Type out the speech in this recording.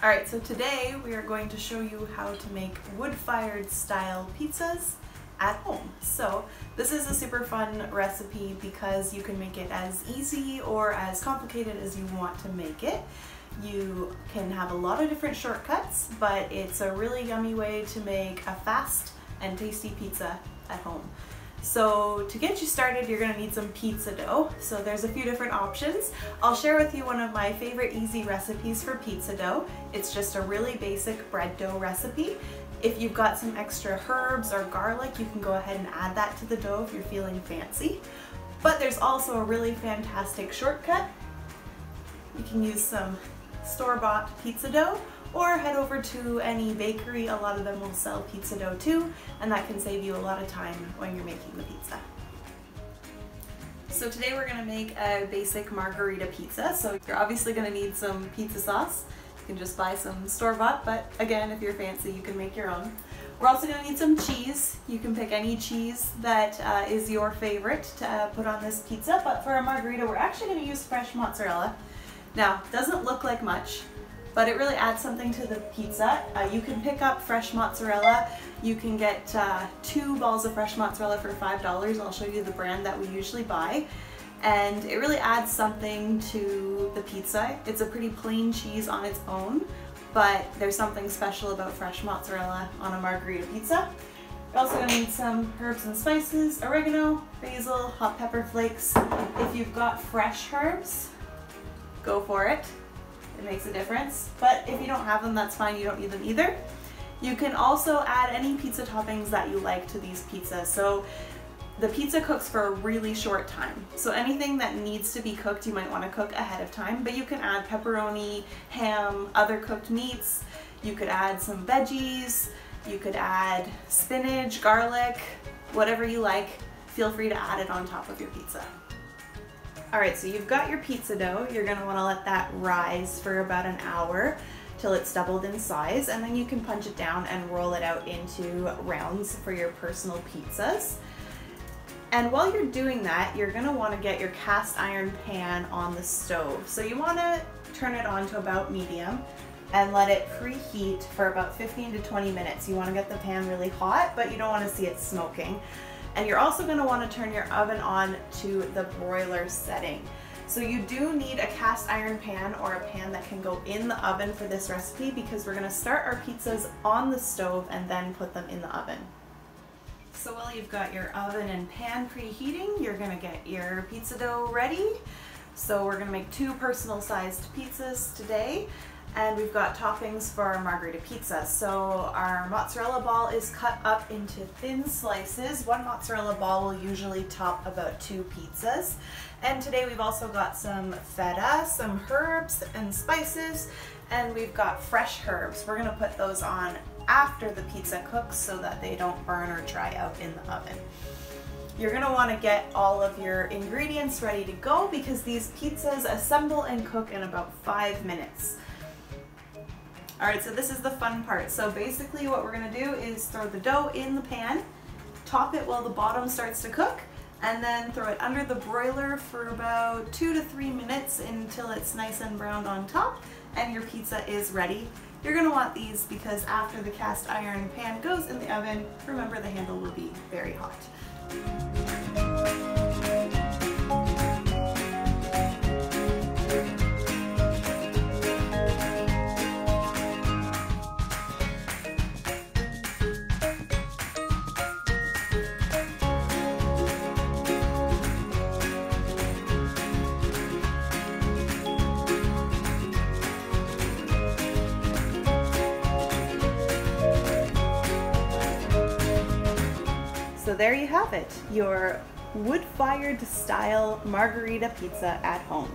Alright, so today we are going to show you how to make wood-fired style pizzas at home. So this is a super fun recipe because you can make it as easy or as complicated as you want to make it. You can have a lot of different shortcuts, but it's a really yummy way to make a fast and tasty pizza at home. So to get you started, you're going to need some pizza dough. So there's a few different options. I'll share with you one of my favorite easy recipes for pizza dough. It's just a really basic bread dough recipe. If you've got some extra herbs or garlic, you can go ahead and add that to the dough if you're feeling fancy. But there's also a really fantastic shortcut. You can use some store-bought pizza dough, or head over to any bakery. A lot of them will sell pizza dough too, and that can save you a lot of time when you're making the pizza. So today we're going to make a basic margarita pizza. So you're obviously going to need some pizza sauce. You can just buy some store-bought, but again, if you're fancy, you can make your own. We're also going to need some cheese. You can pick any cheese that is your favorite to put on this pizza, but for a margarita, we're actually going to use fresh mozzarella. Now, it doesn't look like much, but it really adds something to the pizza. You can pick up fresh mozzarella. You can get 2 balls of fresh mozzarella for $5. I'll show you the brand that we usually buy. And it really adds something to the pizza. It's a pretty plain cheese on its own, but there's something special about fresh mozzarella on a margarita pizza. You're also going to need some herbs and spices, oregano, basil, hot pepper flakes. If you've got fresh herbs, go for it. It makes a difference, but if you don't have them, that's fine, you don't need them either. You can also add any pizza toppings that you like to these pizzas. So the pizza cooks for a really short time, so anything that needs to be cooked you might want to cook ahead of time, but you can add pepperoni, ham, other cooked meats. You could add some veggies, you could add spinach, garlic, whatever you like. Feel free to add it on top of your pizza. Alright, so you've got your pizza dough. You're going to want to let that rise for about an hour till it's doubled in size, and then you can punch it down and roll it out into rounds for your personal pizzas. And while you're doing that, you're going to want to get your cast iron pan on the stove. So you want to turn it on to about medium and let it preheat for about 15 to 20 minutes. You want to get the pan really hot, but you don't want to see it smoking. And you're also going to want to turn your oven on to the broiler setting. So you do need a cast iron pan or a pan that can go in the oven for this recipe, because we're going to start our pizzas on the stove and then put them in the oven. So while you've got your oven and pan preheating, you're going to get your pizza dough ready. So we're going to make 2 personal sized pizzas today. And we've got toppings for our margarita pizza. So our mozzarella ball is cut up into thin slices. 1 mozzarella ball will usually top about 2 pizzas. And today we've also got some feta, some herbs and spices, and we've got fresh herbs. We're going to put those on after the pizza cooks so that they don't burn or dry out in the oven. You're going to want to get all of your ingredients ready to go, because these pizzas assemble and cook in about 5 minutes. Alright, so this is the fun part. So basically what we're going to do is throw the dough in the pan, top it while the bottom starts to cook, and then throw it under the broiler for about 2 to 3 minutes until it's nice and browned on top, and your pizza is ready. You're going to want these because after the cast iron pan goes in the oven, remember the handle will be very hot. So there you have it, your wood-fired style margarita pizza at home.